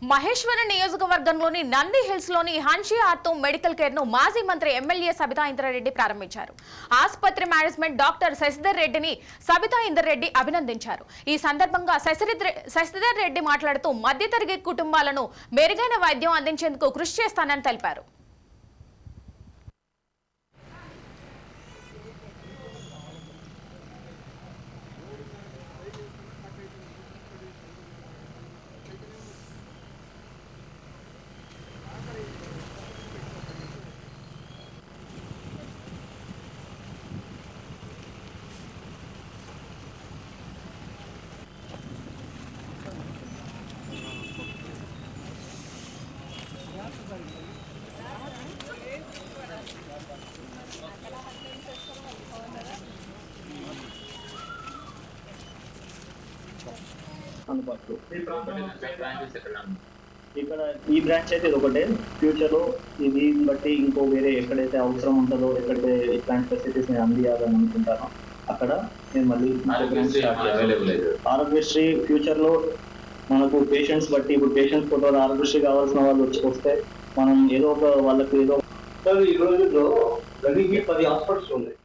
మహేశ్వరం నియోజకవర్గంలోని నంది హిల్స్ లోని Hanshi ortho medical care ను మాజీ మంత్రి ఎమ్మెల్యే సబితా ఇంద్రారెడ్డి ప్రారంభించారు. ఆసుపత్రి మేనేజ్మెంట్ డాక్టర్ శశిధర్ రెడ్డిని సబితా ఇంద్రారెడ్డి అభినందించారు. ఈ సందర్భంగా శశిధర్ రెడ్డి మాట్లాడుతూ మధ్యతరగతి కుటుంబాలను మెరుగైన వైద్యం అందించేందుకు కృషి చేస్తానని తెలిపారు. ఇక్కడ ఈ బ్రాంచ్ అయితే ఇది ఒకటే. ఫ్యూచర్ లో ఇది బట్టి ఇంకో వేరే ఎక్కడైతే అవసరం ఉంటుందో, ఎక్కడైతే ఇట్లాంటి ఫెసిలిటీస్ నేను అందియాలని అనుకుంటానో అక్కడ నేను మళ్ళీ ఆరోగ్యశ్రీ ఫ్యూచర్ లో మనకు పేషెంట్స్ బట్టి, ఇప్పుడు పేషెంట్స్ ఫోటో ఆరోగ్యశ్రీ కావాల్సిన వాళ్ళు వస్తే మనం ఏదో ఒక వాళ్ళకి ఏదో ఈ రోజుల్లో గదికి 10 హాస్పిటల్స్ ఉన్నాయి.